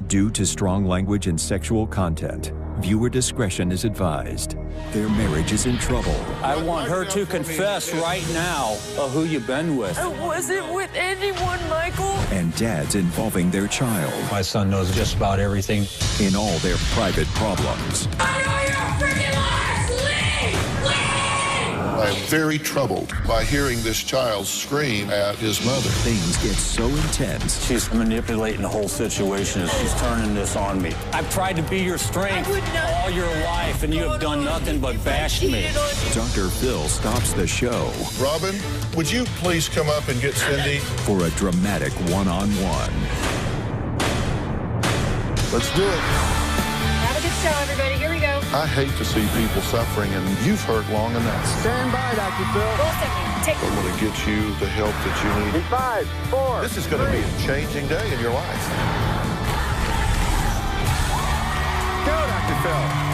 Due to strong language and sexual content, viewer discretion is advised. Their marriage is in trouble. I want her to confess right now of who you've been with. I wasn't with anyone, Michael. And dads involving their child. My son knows just about everything. In all their private problems. I know you're freaking liars! Leave! Leave! I am very troubled by hearing this child scream at his mother. Things get so intense. She's manipulating the whole situation. She's turning this on me. I've tried to be your strength all your life, and you have done nothing but bash me. Dr. Phil stops the show. Robin, would you please come up and get Cindy? For a dramatic one-on-one. Let's do it. Have a good show, everybody. Here we go. I hate to see people suffering, and you've hurt long enough. Stand by, Dr. Phil. Hold a second. Take I'm going to get you the help that you need. In 5, 4. This is going to be a changing day in your life. Go, Dr. Phil.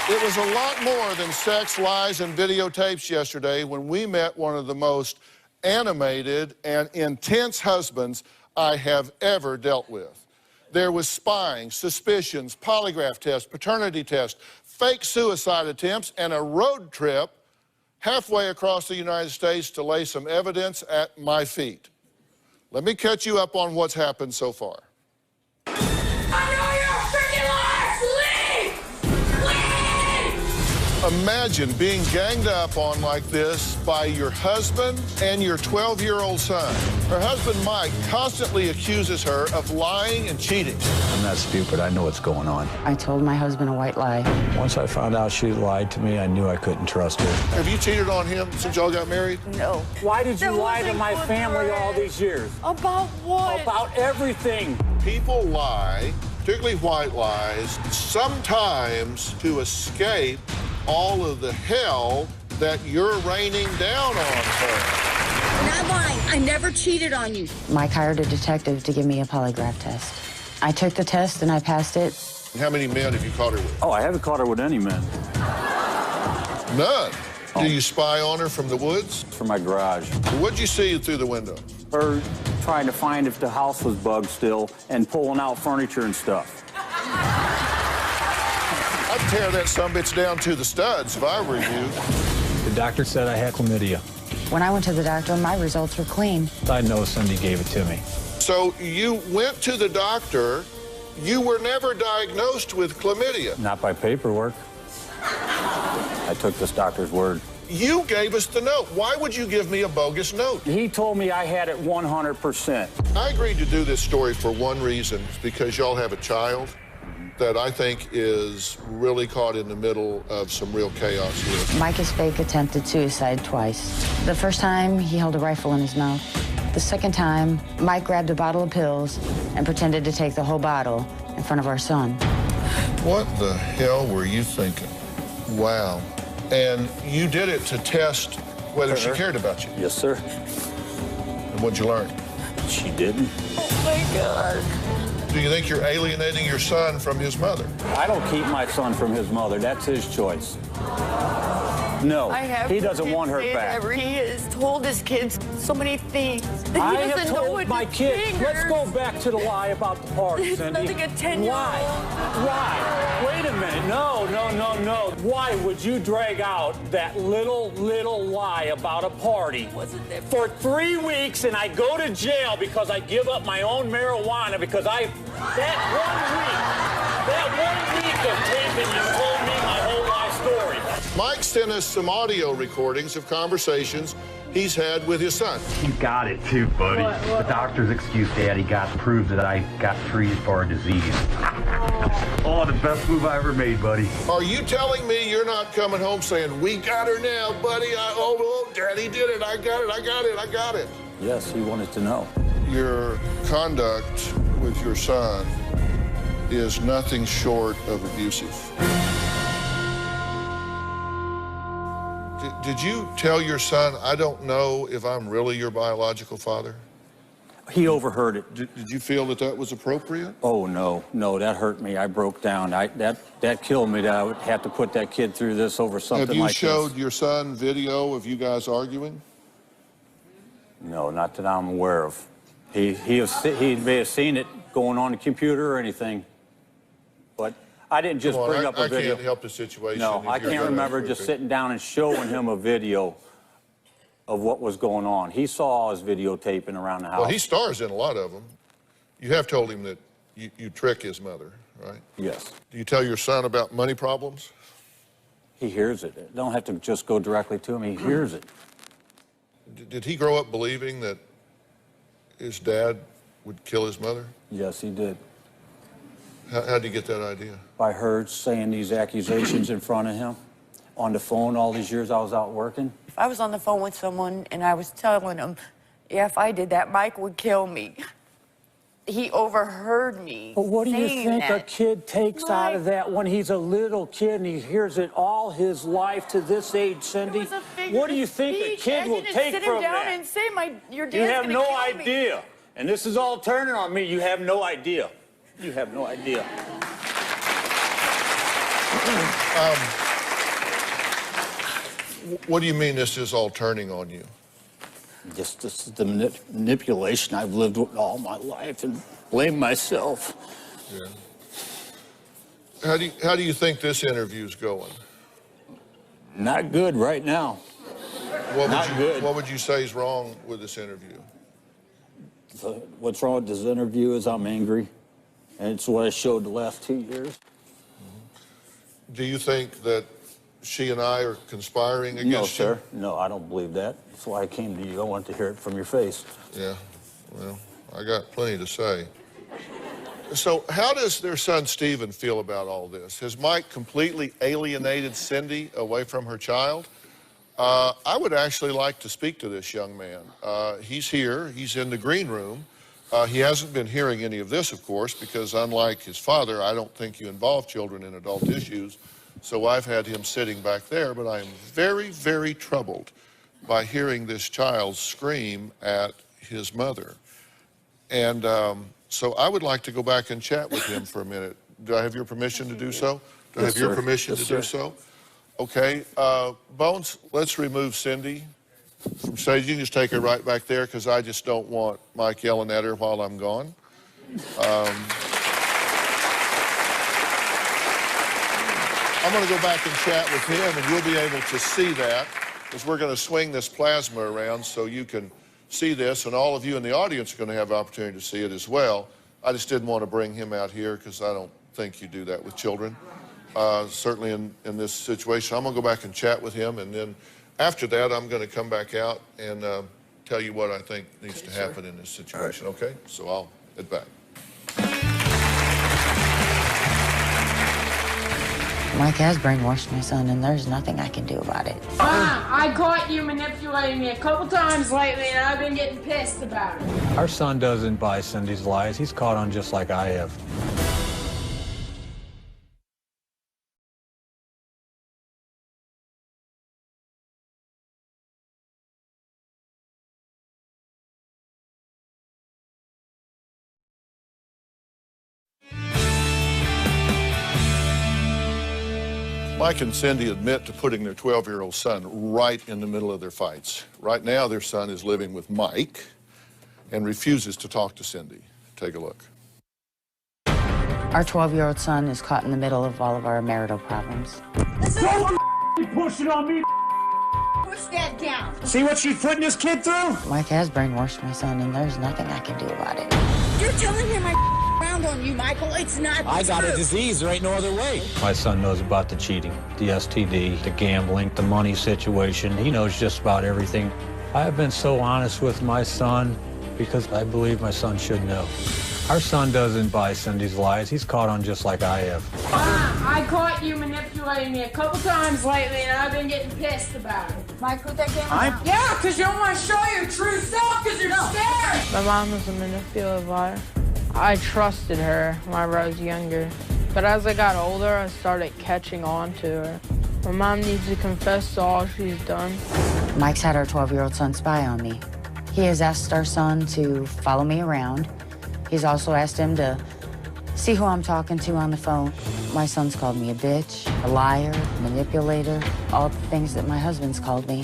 It was a lot more than sex, lies, and videotapes yesterday when we met one of the most animated and intense husbands I have ever dealt with. There was spying, suspicions, polygraph tests, paternity tests, fake suicide attempts, and a road trip halfway across the United States to lay some evidence at my feet. Let me catch you up on what's happened so far. Imagine being ganged up on like this by your husband and your 12-year-old son. Her husband, Mike, constantly accuses her of lying and cheating. I'm not stupid. I know what's going on. I told my husband a white lie. Once I found out she lied to me, I knew I couldn't trust her. Have you cheated on him since y'all got married? No. Why did you That lie to wasn't my good family for all us. these years? About what? About everything. People lie, particularly white lies, sometimes to escape all of the hell that you're raining down on her. Not lying. I never cheated on you. Mike hired a detective to give me a polygraph test. I took the test and I passed it. How many men have you caught her with? Oh, I haven't caught her with any men. None. Do you spy on her from the woods? From my garage. What'd you see through the window? Her trying to find if the house was bugged still and pulling out furniture and stuff. I'd tear that sumbitch down to the studs if I were you. The doctor said I had chlamydia. When I went to the doctor, my results were clean. I know Cindy gave it to me. So you went to the doctor. You were never diagnosed with chlamydia. Not by paperwork. I took this doctor's word. You gave us the note. Why would you give me a bogus note? He told me I had it 100%. I agreed to do this story for one reason, because y'all have a child that I think is really caught in the middle of some real chaos here. Mike has fake attempted suicide twice. The first time, he held a rifle in his mouth. The second time, Mike grabbed a bottle of pills and pretended to take the whole bottle in front of our son. What the hell were you thinking? Wow. And you did it to test whether she cared about you. Yes, sir. And what'd you learn? She didn't. Oh, my God. Do you think you're alienating your son from his mother? I don't keep my son from his mother. That's his choice. No, he doesn't want her back. He has told his kids so many things that I he have doesn't know told what my to kids. fingers. Let's go back to the lie about the party, It's Cindy. nothing a 10-year-old. Why? Wait a minute. No, no, no, no. Why would you drag out that little lie about a party Wasn't there? for 3 weeks and I go to jail because I give up my own marijuana because that one week of taping, you told me my whole life story. Mike sent us some audio recordings of conversations he's had with his son. You got it too, buddy. The doctor's excuse Daddy got proved that I got treated for a disease. Oh, the best move I ever made, buddy. Are you telling me you're not coming home saying, we got her now, buddy? Oh, Daddy did it. I got it. Yes, he wanted to know. Your conduct with your son is nothing short of abusive. Did you tell your son, I don't know if I'm really your biological father? He overheard it. Did you feel that that was appropriate? Oh, no, that hurt me. I broke down. That killed me that I would have to put that kid through this over something like this. Have you showed your son video of you guys arguing? No, not that I'm aware of. He may have seen it going on the computer or anything, but I didn't just bring up a video. I can't help the situation. No, I can't remember just sitting down and showing him a video of what was going on. He saw us videotaping around the house. Well, he stars in a lot of them. You have told him that you trick his mother, right? Yes. Do you tell your son about money problems? He hears it. It don't have to just go directly to him. He hears it. Did he grow up believing that his dad would kill his mother? Yes, he did. How did you get that idea? By her saying these accusations in front of him on the phone all these years I was out working. If I was on the phone with someone and I was telling them, yeah, if I did that, Mike would kill me. He overheard me. But what do you think that. a kid takes out of that when he's a little kid and he hears it all his life to this age, Cindy? What do you think a kid will take from that? And say, your dad's You have gonna no kill idea. Me. And this is all turning on me. You have no idea. You have no idea. What do you mean this is all turning on you? Just this is the manipulation I've lived with all my life and blame myself. Yeah. How do you think this interview's going? Not good right now. What would you say is wrong with this interview? What's wrong with this interview is I'm angry, and it's what I showed the last 2 years. Do you think that she and I are conspiring against you? No, sir. No, I don't believe that. That's why I came to you. I want to hear it from your face. Yeah, well, I got plenty to say. So how does their son Stephen feel about all this? Has Mike completely alienated Cindy away from her child? I would actually like to speak to this young man. He's here. He's in the green room. He hasn't been hearing any of this, of course, because unlike his father, I don't think you involve children in adult issues. So I've had him sitting back there, but I am very, very troubled by hearing this child scream at his mother. And so I would like to go back and chat with him for a minute. Do I have your permission to do so? Do I have your permission to do so? Okay. Bones, let's remove Cindy from stage. You can just take her right back there because I just don't want Mike yelling at her while I'm gone. I'm going to go back and chat with him, and you'll be able to see that because we're going to swing this plasma around so you can see this, and all of you in the audience are going to have the opportunity to see it as well. I just didn't want to bring him out here because I don't think you do that with children, certainly in this situation. I'm going to go back and chat with him, and then after that, I'm going to come back out and tell you what I think needs to happen in this situation, okay? So I'll head back. Mike has brainwashed my son, and there's nothing I can do about it. I caught you manipulating me a couple times lately, and I've been getting pissed about it. Our son doesn't buy Cindy's lies. He's caught on just like I have. Mike and Cindy admit to putting their 12-year-old son right in the middle of their fights. Right now, their son is living with Mike and refuses to talk to Cindy. Take a look. Our 12-year-old son is caught in the middle of all of our marital problems. Don't push it on me. Push that down. See what she's putting this kid through? Mike has brainwashed my son, and there's nothing I can do about it. You're telling him I around on you, Michael. It's not I got a disease. There ain't no other way. My son knows about the cheating, the STD, the gambling, the money situation. He knows just about everything. I have been so honest with my son because I believe my son should know. Our son doesn't buy Cindy's lies. He's caught on just like I have. I caught you manipulating me a couple times lately, and I've been getting pissed about it. Mike, put that camera down. Yeah, because you don't want to show your true self because you're scared. My mom was a manipulative liar. I trusted her when I was younger, but as I got older, I started catching on to her. My mom needs to confess to all she's done. Mike's had our 12-year-old son spy on me. He has asked our son to follow me around. He's also asked him to see who I'm talking to on the phone. My son's called me a bitch, a liar, manipulator, all the things that my husband's called me.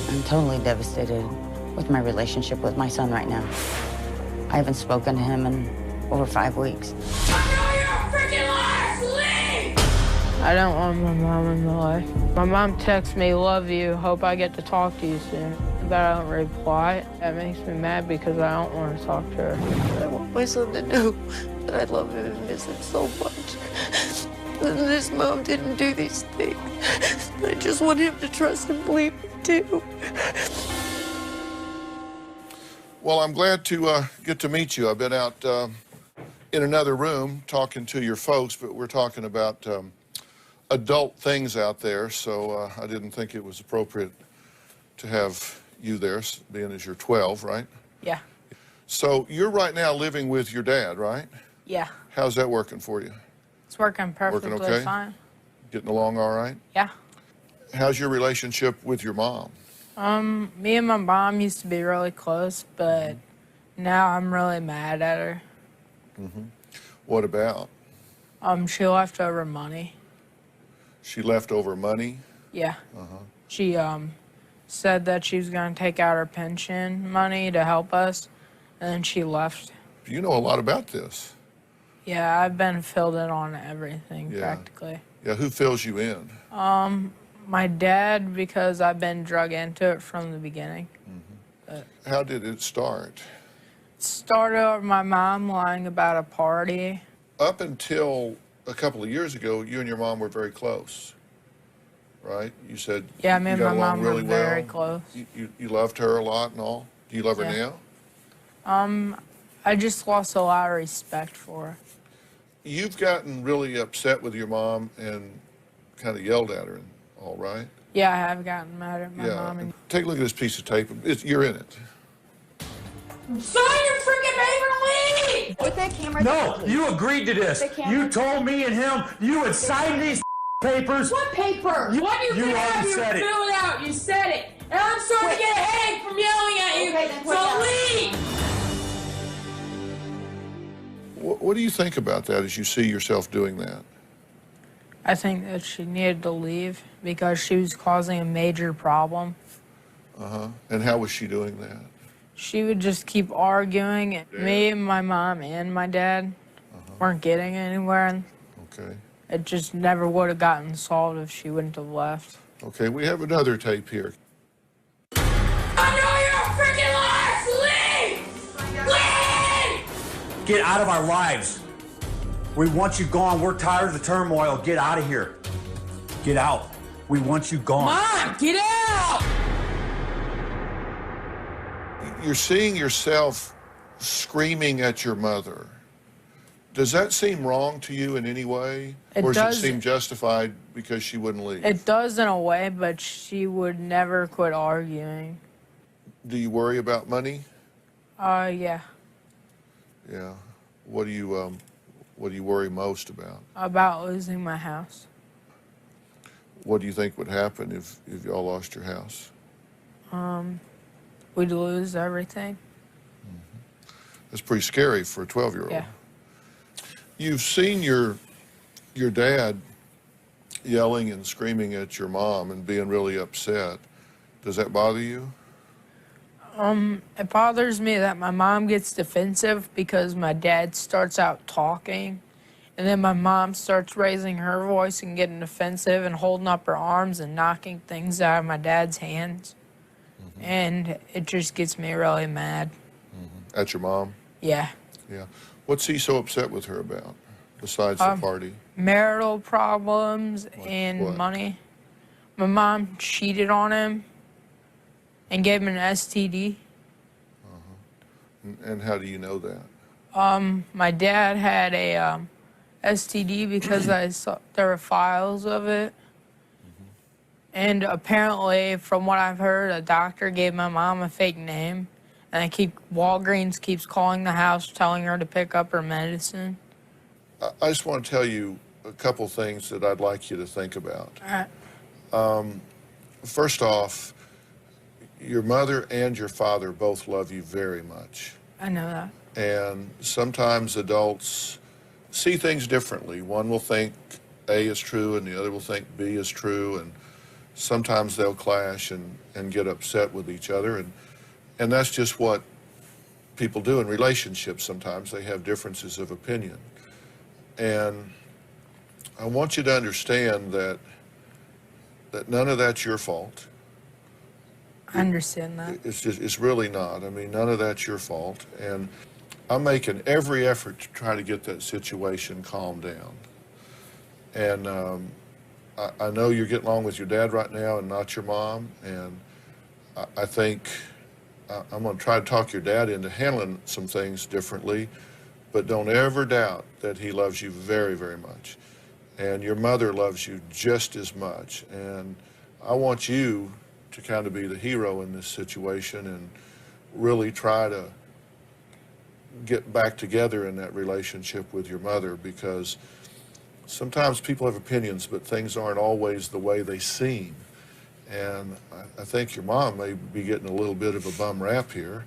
I'm totally devastated with my relationship with my son right now. I haven't spoken to him in over 5 weeks. I know you're a freaking liar, Celine! I don't want my mom in my life. My mom texts me, love you, hope I get to talk to you soon. But I don't reply. That makes me mad because I don't want to talk to her. I want my son to know that I love him and miss him so much. And this mom didn't do these things. I just want him to trust and believe me too. Well, I'm glad to get to meet you. I've been out in another room talking to your folks, but we're talking about adult things out there, so I didn't think it was appropriate to have you there, being as you're 12, right? Yeah. So you're right now living with your dad, right? Yeah. How's that working for you? It's working perfectly okay? fine. Getting along all right? Yeah. How's your relationship with your mom? Me and my mom used to be really close, but now I'm really mad at her. Mm-hmm. What about? She left over money. She left over money? Yeah. Uh-huh. She, said that she was going to take out her pension money to help us, and then she left. You know a lot about this. Yeah, I've been filled in on everything, Yeah. practically. Yeah, who fills you in? My dad, because I've been drug into it from the beginning. Mm-hmm. How did it start? It started with my mom lying about a party. Up until a couple of years ago, you and your mom were very close, right? You said Yeah, me you and got my along mom really were very well. close. You loved her a lot and all? Do you love her Yeah. now? I just lost a lot of respect for her. You've gotten really upset with your mom and kind of yelled at her and all, right? Yeah, I have gotten mad at my Yeah. mom. And Take a look at this piece of tape. You're in it. Sign your freaking paper and leave! With that camera. No, you agreed to this. The camera. You told me and him you would sign these papers. What paper? What you You can have already you said it. fill it out. You said it. And I'm starting to get a headache from yelling at you. Okay, then put it So down. leave! What do you think about that as you see yourself doing that? I think that she needed to leave because she was causing a major problem. Uh-huh. And how was she doing that? She would just keep arguing. Dad? Me and my mom and my dad weren't getting anywhere. And Okay. it just never would have gotten solved if she wouldn't have left. Okay, we have another tape here. I know you're a freaking liar! Leave! Leave! Get out of our lives. We want you gone. We're tired of the turmoil. Get out of here. Get out. We want you gone. Mom, get out! You're seeing yourself screaming at your mother. Does that seem wrong to you in any way? It or does does. it seem justified because she wouldn't leave? It does in a way, but she would never quit arguing. Do you worry about money? Yeah. Yeah. What do you worry most about? About losing my house. What do you think would happen if y'all lost your house? We'd lose everything. That's pretty scary for a 12-year-old. Yeah. You've seen your dad yelling and screaming at your mom and being really upset. Does that bother you? It bothers me that my mom gets defensive because my dad starts out talking, and then my mom starts raising her voice and getting defensive and holding up her arms and knocking things out of my dad's hands. And it just gets me really mad. At your mom? Yeah. Yeah. What's he so upset with her about, besides the party? Marital problems and what? money. My mom cheated on him and gave him an STD. And how do you know that? My dad had a STD because I saw there were files of it. And apparently, from what I've heard, a doctor gave my mom a fake name. And Walgreens keeps calling the house, telling her to pick up her medicine. I just want to tell you a couple things that I'd like you to think about. All right. First off, Your mother and your father both love you very much. I know that. And sometimes adults see things differently. One will think A is true and the other will think B is true, and sometimes they'll clash and get upset with each other, and that's just what people do in relationships. Sometimes they have differences of opinion. And I want you to understand that none of that's your fault. I understand that. It's really not. I mean, none of that's your fault. And I'm making every effort to try to get that situation calmed down. And I know you're getting along with your dad right now and not your mom. And I think I'm going to try to talk your dad into handling some things differently. But don't ever doubt that he loves you very, very much. And your mother loves you just as much. And I want you to kind of be the hero in this situation and really try to get back together in that relationship with your mother, because sometimes people have opinions, but things aren't always the way they seem. And I think your mom may be getting a little bit of a bum rap here,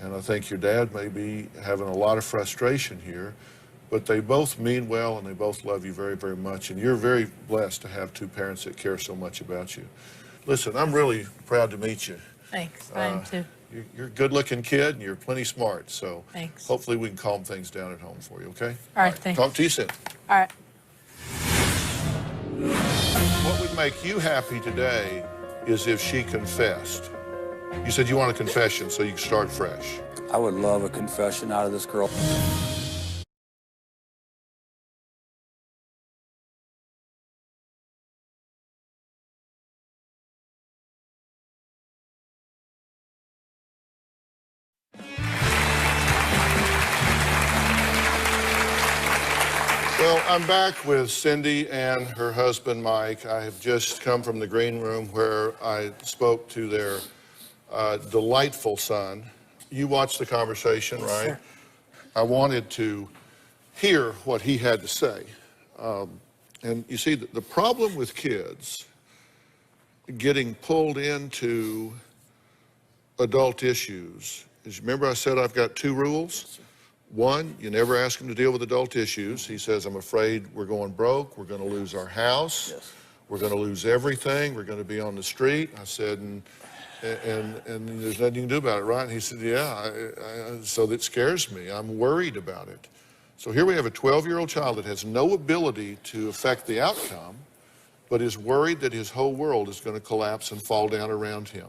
and I think your dad may be having a lot of frustration here, but they both mean well and they both love you very, very much, and you're very blessed to have two parents that care so much about you. Listen, I'm really proud to meet you. Thanks. I am too. You're a good-looking kid, and you're plenty smart, so thanks. Hopefully we can calm things down at home for you, okay? All right, thanks. Talk to you soon. All right. What would make you happy today is if she confessed. You said you want a confession so you can start fresh. I would love a confession out of this girl. Well, I'm back with Cindy and her husband, Mike. I have just come from the green room where I spoke to their delightful son. You watched the conversation, right? Sure. I wanted to hear what he had to say. And you see, the problem with kids getting pulled into adult issues is, remember I said I've got two rules? One, you never ask him to deal with adult issues. He says, I'm afraid we're going broke, we're going to lose our house, Yes. We're going to lose everything, we're going to be on the street. I said, and there's nothing you can do about it, right? And he said, yeah, so that scares me. I'm worried about it. So here we have a 12-year-old child that has no ability to affect the outcome, but is worried that his whole world is going to collapse and fall down around him.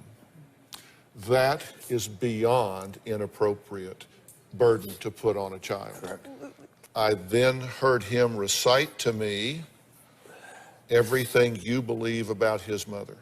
That is beyond inappropriate burden to put on a child. Correct. I then heard him recite to me everything you believe about his mother.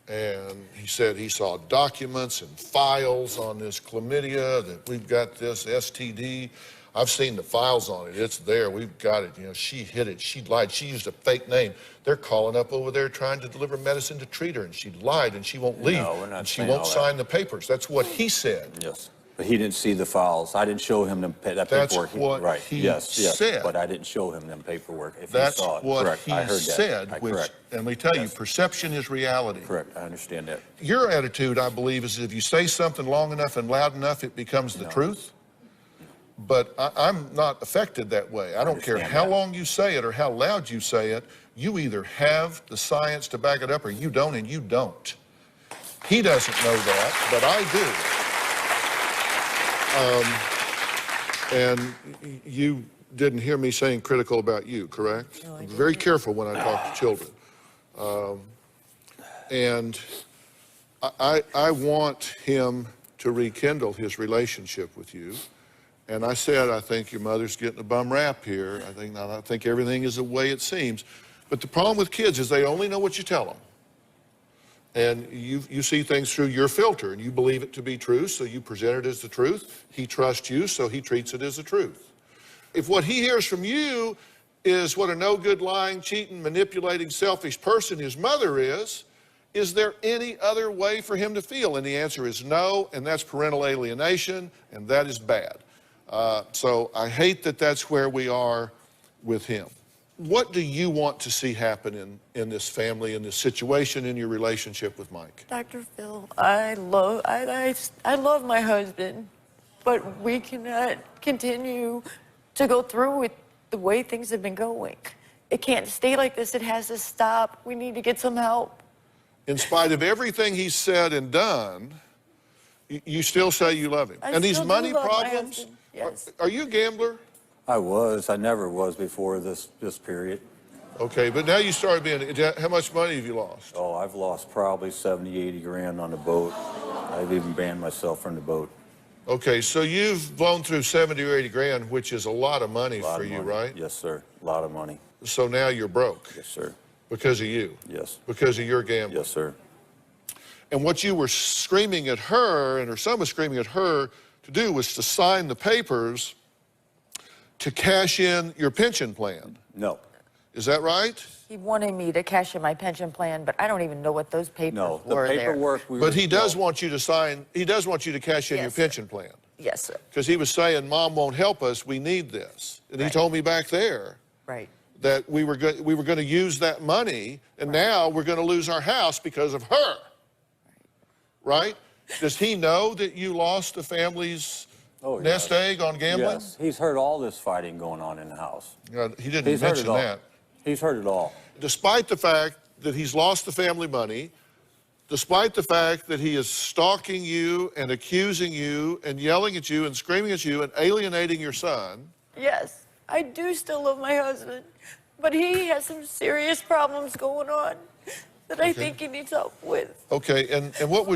And he said he saw documents and files on this chlamydia, that we've got this STD. I've seen the files on it. It's there. We've got it. You know, she hid it. She lied. She used a fake name. They're calling up over there trying to deliver medicine to treat her, and she lied, and she won't leave. No, we're not and she saying won't all sign the papers. That's what he said. Yes. But he didn't see the files. I didn't show him that paperwork. That's what right. he yes, said. But I didn't show him them paperwork. If That's he saw it. what Correct. he I heard said. that. Which, correct. and let me tell you, perception is reality. Correct. I understand that. Your attitude, I believe, is if you say something long enough and loud enough, it becomes the truth. But I'm not affected that way. I don't care how long you say it or how loud you say it. You either have the science to back it up or you don't, and you don't. He doesn't know that, but I do. And you didn't hear me saying critical about you, correct? No, I'm very careful when I talk to children. And I want him to rekindle his relationship with you. And I said, I think your mother's getting a bum rap here. I think everything is the way it seems. But the problem with kids is they only know what you tell them. And you see things through your filter, and you believe it to be true, so you present it as the truth. He trusts you, so he treats it as the truth. If what he hears from you is what a no-good, lying, cheating, manipulating, selfish person his mother is there any other way for him to feel? And the answer is no, and that's parental alienation, and that is bad. So I hate that that's where we are with him. What do you want to see happen in this family, in this situation, in your relationship with Mike? Dr. Phil, I love my husband, but we cannot continue to go through with the way things have been going. It can't stay like this. It has to stop. We need to get some help. In spite of everything he's said and done, you still say you love him. And these money problems, yes. Are you a gambler? I was. I never was before this period. Okay, but now you started being, how much money have you lost? Oh, I've lost probably 70, 80 grand on the boat. I've even banned myself from the boat. Okay, so you've blown through 70 or 80 grand, which is a lot of money for you, right? Yes, sir. A lot of money. So now you're broke? Yes, sir. Because of you? Yes. Because of your gambling? Yes, sir. And what you were screaming at her, and her son was screaming at her to do, was to sign the papers to cash in your pension plan. No. Is that right? He wanted me to cash in my pension plan, but I don't even know what those papers No, the were paperwork But he does want you to sign, he does want you to cash in your pension plan. Yes, sir. Because he was saying, Mom won't help us, we need this. And he told me back there that we were going to use that money, and now we're going to lose our house because of her. Right? Does he know that you lost the family's nest egg on gambling? Yes. He's heard all this fighting going on in the house. He didn't mention that. He's heard it all. Despite the fact that he's lost the family money, despite the fact that he is stalking you and accusing you and yelling at you and screaming at you and alienating your son. Yes, I do still love my husband, but he has some serious problems going on that I think he needs help with. Okay, and what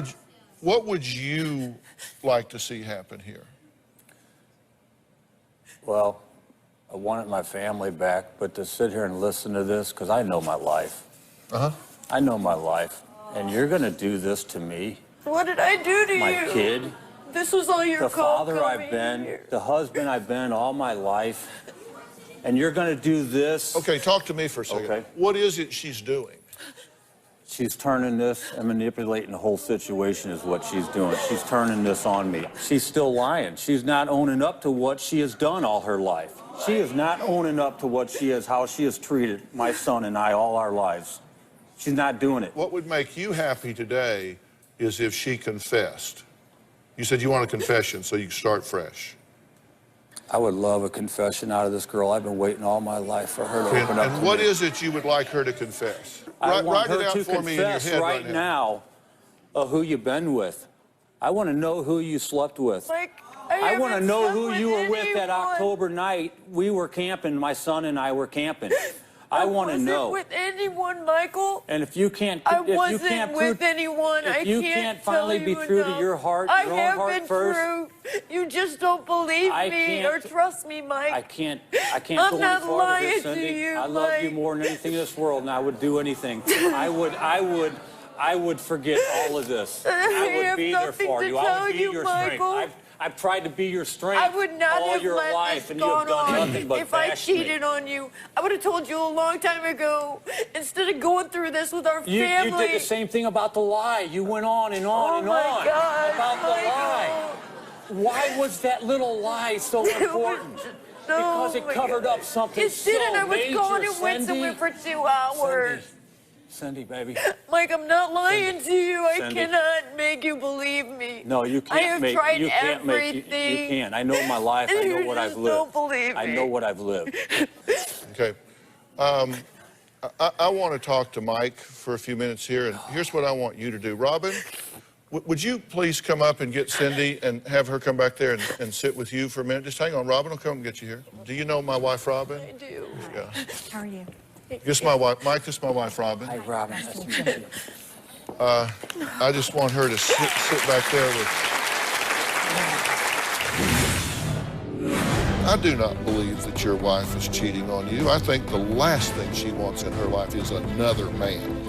would you like to see happen here? Well, I wanted my family back, but to sit here and listen to this, because I know my life. I know my life. And you're going to do this to me. What did I do to you? My kid. This was all your The call father I've been, here. the husband I've been all my life. And you're going to do this. Okay, talk to me for a second. Okay. What is it she's doing? She's turning this and manipulating the whole situation is what she's doing. She's turning this on me. She's still lying. She's not owning up to what she has done all her life. She is not owning up to what she is, how she has treated my son and I all our lives. She's not doing it. What would make you happy today is if she confessed. You said you want a confession so you can start fresh. I would love a confession out of this girl. I've been waiting all my life for her to open up to me. And what is it you would like her to confess? I want Write it her out to for me in your confess head right now who you've been with. I want to know who you slept with. I want to know who you were with that October night. We were camping. My son and I were camping. I want to know. I wasn't with anyone, Michael. And if you can't, I wasn't with anyone. If you can't finally be true to your heart, your own heart first. I have been true. You just don't believe me or trust me, Mike. I can't I'm go any not farther lying here, to Cindy. you, I love you Mike. more than anything in this world, and I would do anything. I would forget all of this. I would be there for you. I would be your strength. I've tried to be your strength I would not all have your let life, this and you have gone done on. nothing but If I bash me. cheated on you, I would have told you a long time ago. Instead of going through this with our You family. did the same thing about the lie. You went on and on and on Oh my God, about the lie. Why was that little lie so important? Because it covered up something It didn't. so I was major, gone and went Cindy. somewhere for 2 hours. Cindy, baby. Mike, I'm not lying to you. I Cindy. cannot make you believe me. No, you can't I have make. tried You can't make. You everything. can't. I know my life. I know You what I've just lived. don't believe I me. know what I've lived. Okay. I want to talk to Mike for a few minutes here, and here's what I want you to do. Robin, would you please come up and get Cindy and have her come back there and sit with you for a minute? Just hang on. Robin will come and get you here. Do you know my wife, Robin? I do. Yeah. How are you? This is my wife. Mike, this is my wife, Robin. Hi, Robin. Nice to meet you. I just want her to sit back there with... I do not believe that your wife is cheating on you. I think the last thing she wants in her life is another man.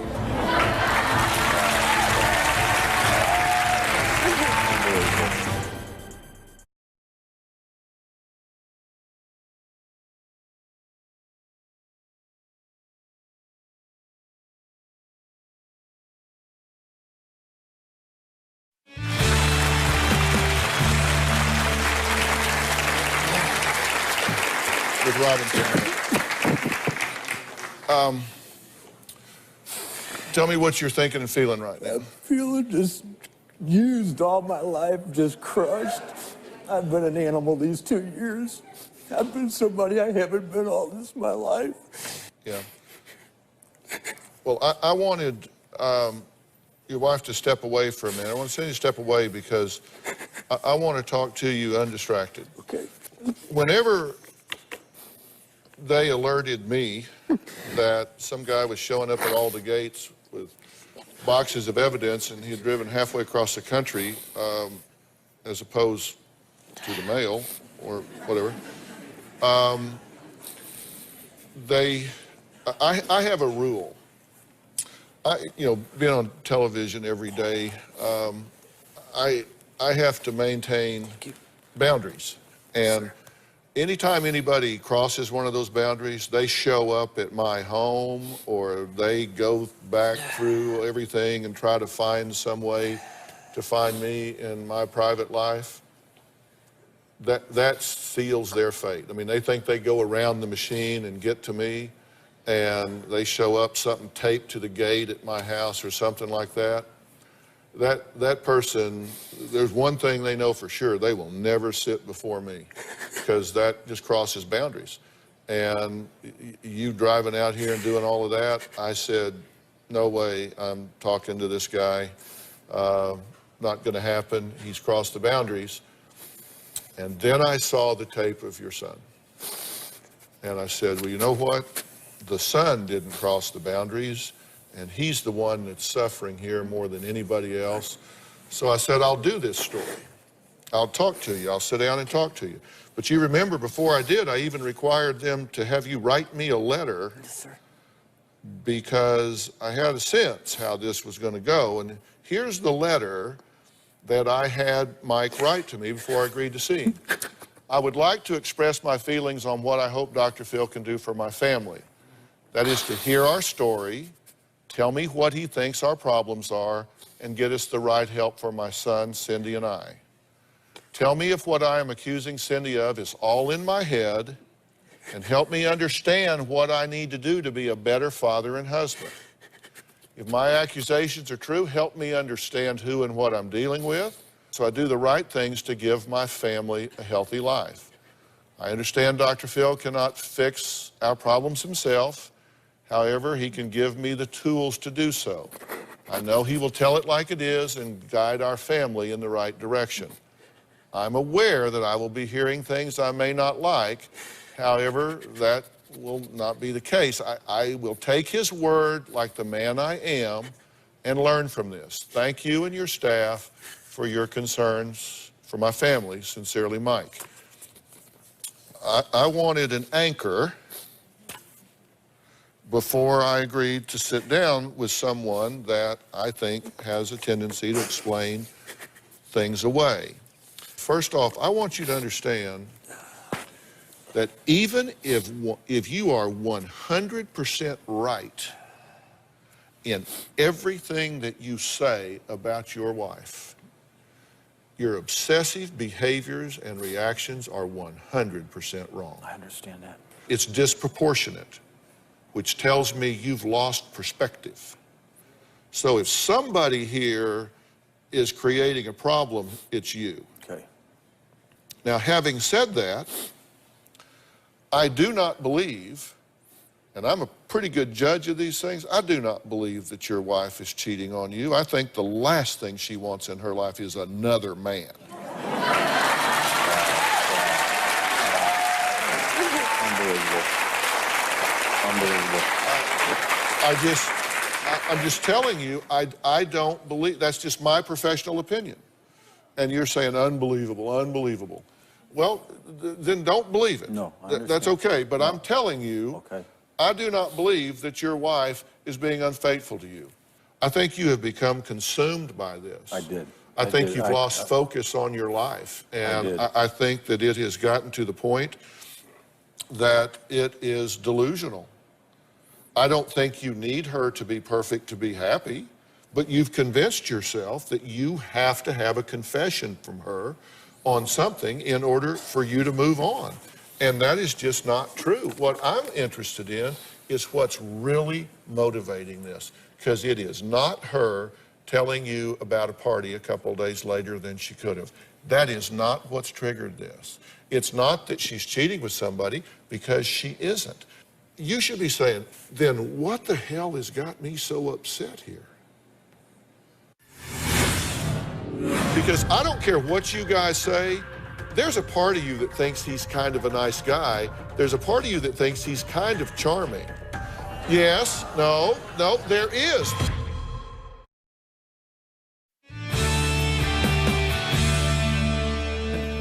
With Robin. Tell me what you're thinking and feeling right now. I'm feeling just used all my life, just crushed. I've been an animal these 2 years. I've been somebody I haven't been all this my life. Yeah. Well, I wanted your wife to step away for a minute. I want to send you to step away because I want to talk to you undistracted. Okay. Whenever they alerted me that some guy was showing up at all the gates with boxes of evidence and he had driven halfway across the country as opposed to the mail or whatever, I have a rule. Being on television every day, I have to maintain boundaries. And anytime anybody crosses one of those boundaries, they show up at my home or they go back through everything and try to find some way to find me in my private life, that seals their fate. I mean, they think they go around the machine and get to me, and they show up something taped to the gate at my house or something like that. That person, there's one thing they know for sure: they will never sit before me, because that just crosses boundaries. And you driving out here and doing all of that, I said, no way I'm talking to this guy. Not going to happen. He's crossed the boundaries. And then I saw the tape of your son. And I said, well, you know what? The son didn't cross the boundaries, and he's the one that's suffering here more than anybody else. So I said, I'll do this story. I'll talk to you. I'll sit down and talk to you. But you remember, before I did, I even required them to have you write me a letter. Yes, sir. Because I had a sense how this was going to go. And here's the letter that I had Mike write to me before I agreed to see him. I would like to express my feelings on what I hope Dr. Phil can do for my family. That is to hear our story, tell me what he thinks our problems are, and get us the right help for my son, Cindy, and I. Tell me if what I am accusing Cindy of is all in my head, and help me understand what I need to do to be a better father and husband. If my accusations are true, help me understand who and what I'm dealing with, so I do the right things to give my family a healthy life. I understand Dr. Phil cannot fix our problems himself. However, he can give me the tools to do so. I know he will tell it like it is and guide our family in the right direction. I'm aware that I will be hearing things I may not like. However, that will not be the case. I will take his word like the man I am and learn from this. Thank you and your staff for your concerns for my family. Sincerely, Mike. I wanted an anchor before I agreed to sit down with someone that I think has a tendency to explain things away. First off, I want you to understand that even if you are 100% right in everything that you say about your wife, your obsessive behaviors and reactions are 100% wrong. I understand that. It's disproportionate, which tells me you've lost perspective. So if somebody here is creating a problem, it's you. Okay. Now, having said that, I do not believe, and I'm a pretty good judge of these things, I do not believe that your wife is cheating on you. I think the last thing she wants in her life is another man. Unbelievable. Unbelievable. I'm just telling you, I don't believe, that's just my professional opinion. And you're saying unbelievable, unbelievable. Well, then don't believe it. No, I that's okay, but no. I'm telling you, Okay. I do not believe that your wife is being unfaithful to you. I think you have become consumed by this. I did. I think you've lost focus on your life. And I think that it has gotten to the point that it is delusional. I don't think you need her to be perfect to be happy, but you've convinced yourself that you have to have a confession from her on something in order for you to move on. And that is just not true. What I'm interested in is what's really motivating this, because it is not her telling you about a party a couple days later than she could have. That is not what's triggered this. It's not that she's cheating with somebody, because she isn't. You should be saying, then what the hell has got me so upset here? Because I don't care what you guys say, there's a part of you that thinks he's kind of a nice guy. There's a part of you that thinks he's kind of charming. Yes, no, there is.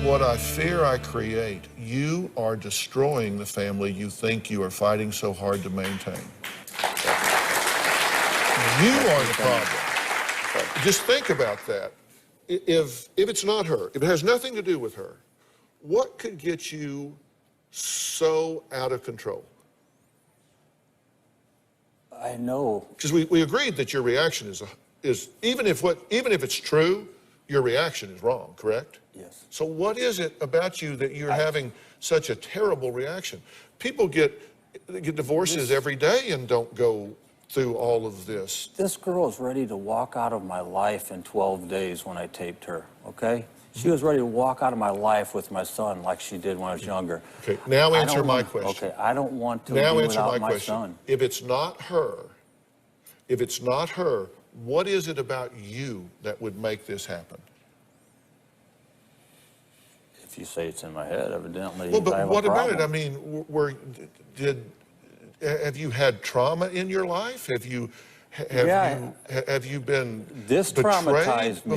What I fear I create, you are destroying the family you think you are fighting so hard to maintain. You are the problem. Just think about that. If it's not her, if it has nothing to do with her, what could get you so out of control? I know. Because we agreed that your reaction is even if it's true, your reaction is wrong, correct? Yes. So what is it about you that you're having such a terrible reaction? People get divorces every day and don't go through all of this. This girl is ready to walk out of my life in 12 days when I taped her, okay? She was ready to walk out of my life with my son like she did when I was younger. Okay, now answer my question. Okay, I don't want to now be answer without my my question. son. If it's not her, what is it about you that would make this happen? If you say it's in my head, evidently Well, but I have what a about problem. it? I mean, have you had trauma in your life? Have you been This traumatized me.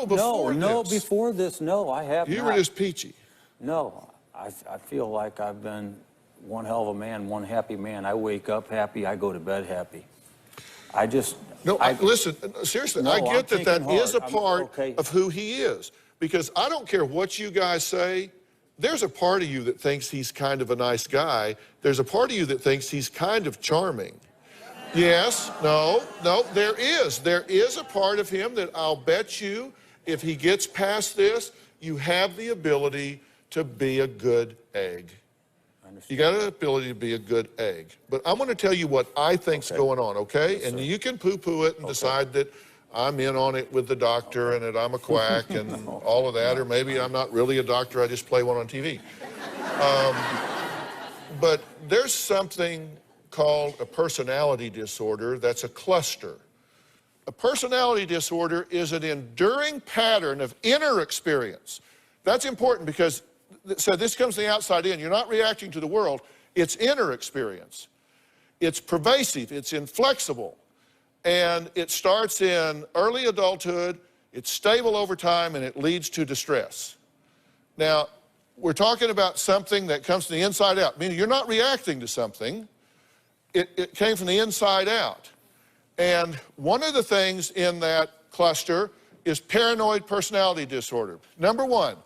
Before? Before this, no, I have You not. were just peachy. No, I feel like I've been one hell of a man, one happy man. I wake up happy, I go to bed happy. Listen, seriously, No, I get that is a part okay. of who he is. Because I don't care what you guys say, there's a part of you that thinks he's kind of a nice guy. There's a part of you that thinks he's kind of charming. Yes, no, there is. There is a part of him that I'll bet you, if he gets past this, you have the ability to be a good egg. You got an ability to be a good egg. But I'm going to tell you what I think's going on, okay? Yes, and sir. you can poo-poo it and decide that I'm in on it with the doctor and that I'm a quack and all of that, or maybe I'm not really a doctor, I just play one on TV. But there's something called a personality disorder that's a cluster. A personality disorder is an enduring pattern of inner experience. That's important because, so this comes from the outside in. You're not reacting to the world. It's inner experience. It's pervasive. It's inflexible. And it starts in early adulthood, it's stable over time, and it leads to distress. Now, we're talking about something that comes from the inside out, meaning you're not reacting to something. It came from the inside out. And one of the things in that cluster is paranoid personality disorder. Number one,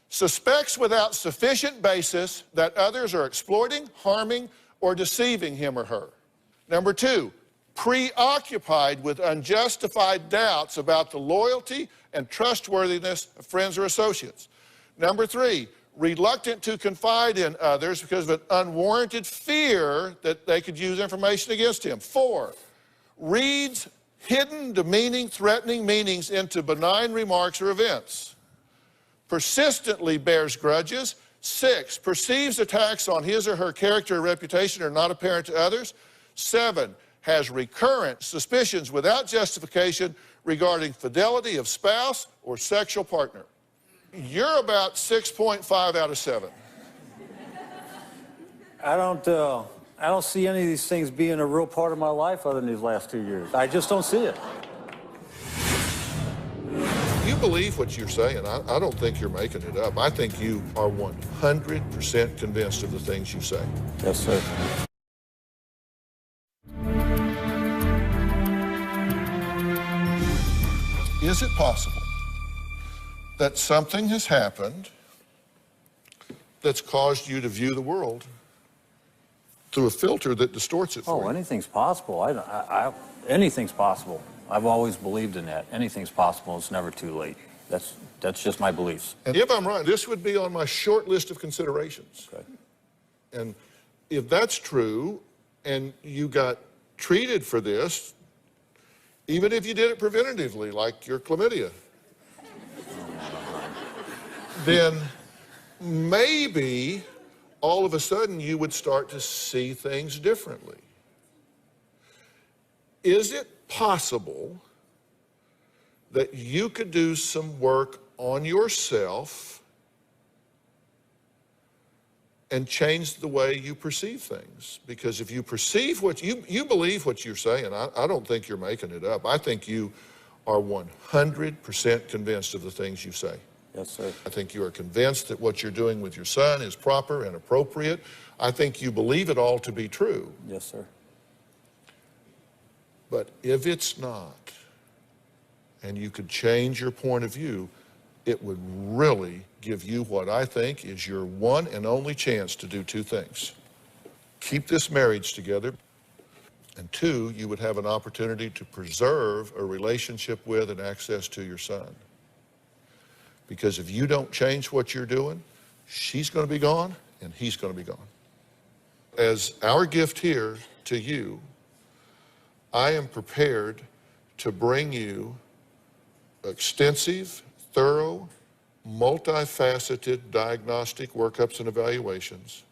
suspects without sufficient basis that others are exploiting, harming, or deceiving him or her. Number two, preoccupied with unjustified doubts about the loyalty and trustworthiness of friends or associates. Number three, reluctant to confide in others because of an unwarranted fear that they could use information against him. Four, reads hidden, demeaning, threatening meanings into benign remarks or events. Persistently bears grudges. Six, perceives attacks on his or her character or reputation are not apparent to others. Seven, has recurrent suspicions without justification regarding fidelity of spouse or sexual partner. You're about 6.5 out of 7. I don't see any of these things being a real part of my life other than these last 2 years. I just don't see it. You believe what you're saying. I don't think you're making it up. I think you are 100% convinced of the things you say. Yes, sir. Is it possible that something has happened that's caused you to view the world through a filter that distorts it for you? Anything's possible. Anything's possible. I've always believed in that. Anything's possible. It's never too late. That's just my beliefs. And if I'm right, this would be on my short list of considerations. Okay. And if that's true, and you got treated for this, even if you did it preventatively, like your chlamydia, then maybe all of a sudden you would start to see things differently. Is it possible that you could do some work on yourself and change the way you perceive things? Because if you perceive what you believe what you're saying, I don't think you're making it up. I think you are 100% convinced of the things you say. Yes, sir. I think you are convinced that what you're doing with your son is proper and appropriate. I think you believe it all to be true. Yes, sir. But if it's not, and you could change your point of view, it would really give you what I think is your one and only chance to do two things. Keep this marriage together, and two, you would have an opportunity to preserve a relationship with and access to your son. Because if you don't change what you're doing, she's going to be gone and he's going to be gone. As our gift here to you, I am prepared to bring you extensive, thorough, multifaceted diagnostic workups and evaluations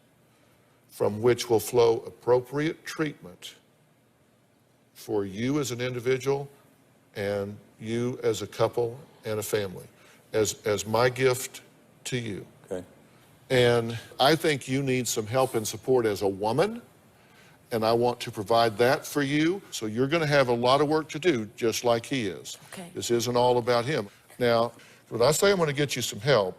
from which will flow appropriate treatment for you as an individual and you as a couple and a family. As my gift to you. Okay. And I think you need some help and support as a woman, and I want to provide that for you. So you're going to have a lot of work to do, just like he is. Okay. This isn't all about him. Now, when I say I'm going to get you some help,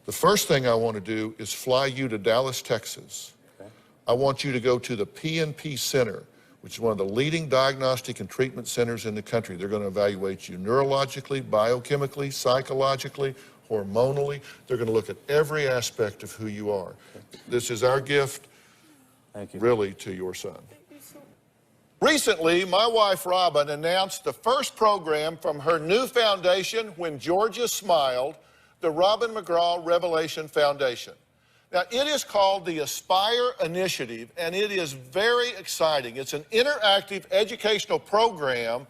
the first thing I want to do is fly you to Dallas, Texas. Okay. I want you to go to the PNP Center, which is one of the leading diagnostic and treatment centers in the country. They're going to evaluate you neurologically, biochemically, psychologically, hormonally. They're going to look at every aspect of who you are. Okay. This is our gift, thank you, really, to your son. Recently, my wife Robin announced the first program from her new foundation, When Georgia Smiled, the Robin McGraw Revelation Foundation. Now, it is called the Aspire Initiative, and it is very exciting. It's an interactive educational program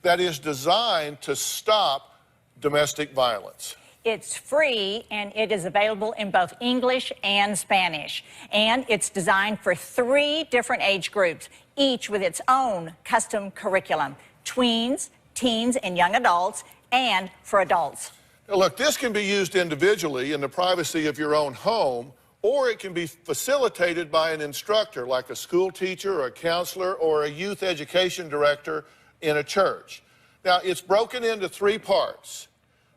that is designed to stop domestic violence. It's free, and it is available in both English and Spanish. And it's designed for 3 different age groups, each with its own custom curriculum: tweens, teens, and young adults, and for adults. Now, look, this can be used individually in the privacy of your own home, or it can be facilitated by an instructor, like a school teacher or a counselor or a youth education director in a church. Now, it's broken into 3 parts.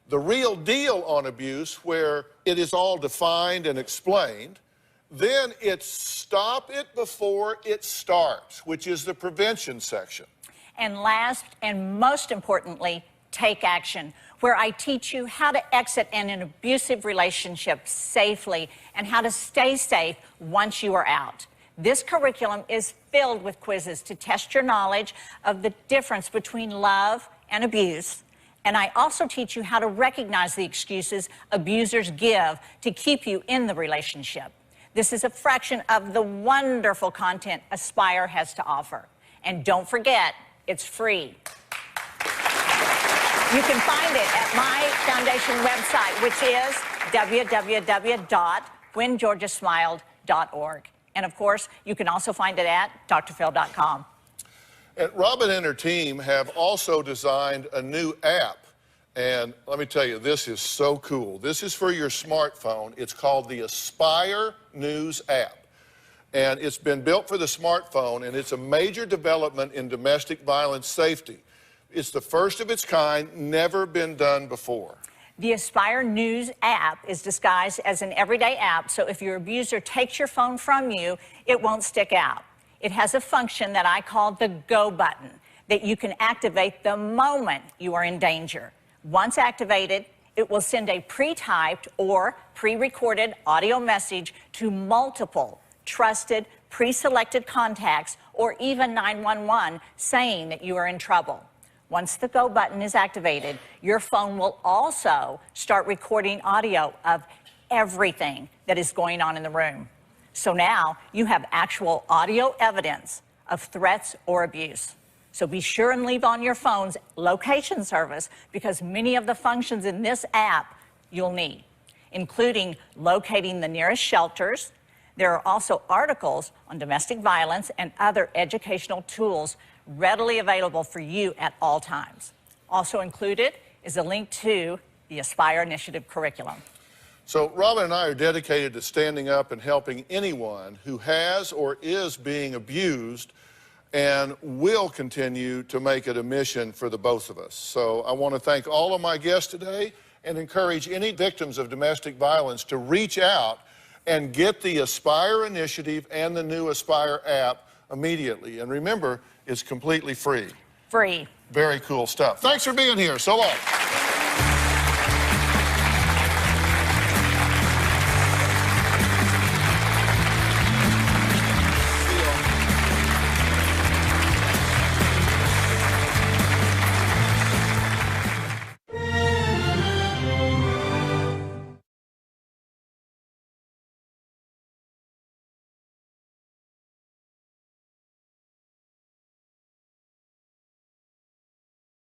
The real deal on abuse, where it is all defined and explained. Then it's stop it before it starts, which is the prevention section. And last and most importantly, take action, where I teach you how to exit an abusive relationship safely and how to stay safe once you are out. This curriculum is filled with quizzes to test your knowledge of the difference between love and abuse. And I also teach you how to recognize the excuses abusers give to keep you in the relationship. This is a fraction of the wonderful content Aspire has to offer. And don't forget, it's free. You can find it at my foundation website, which is www.whengeorgiasmiled.org. And of course, you can also find it at drphil.com. And Robin and her team have also designed a new app. And let me tell you, this is so cool. This is for your smartphone. It's called the Aspire News app. And it's been built for the smartphone, and it's a major development in domestic violence safety. It's the first of its kind, never been done before. The Aspire News app is disguised as an everyday app, so if your abuser takes your phone from you, it won't stick out. It has a function that I call the go button that you can activate the moment you are in danger. Once activated, it will send a pre-typed or pre-recorded audio message to multiple trusted, pre-selected contacts or even 911 saying that you are in trouble. Once the go button is activated, your phone will also start recording audio of everything that is going on in the room. So now you have actual audio evidence of threats or abuse. So be sure and leave on your phone's location service, because many of the functions in this app you'll need, including locating the nearest shelters. There are also articles on domestic violence and other educational tools readily available for you at all times. Also included is a link to the Aspire Initiative curriculum. So Robin and I are dedicated to standing up and helping anyone who has or is being abused, and will continue to make it a mission for the both of us. So I want to thank all of my guests today and encourage any victims of domestic violence to reach out and get the Aspire Initiative and the new Aspire app immediately. And remember, it's completely free. Free. Very cool stuff. Thanks for being here. So long.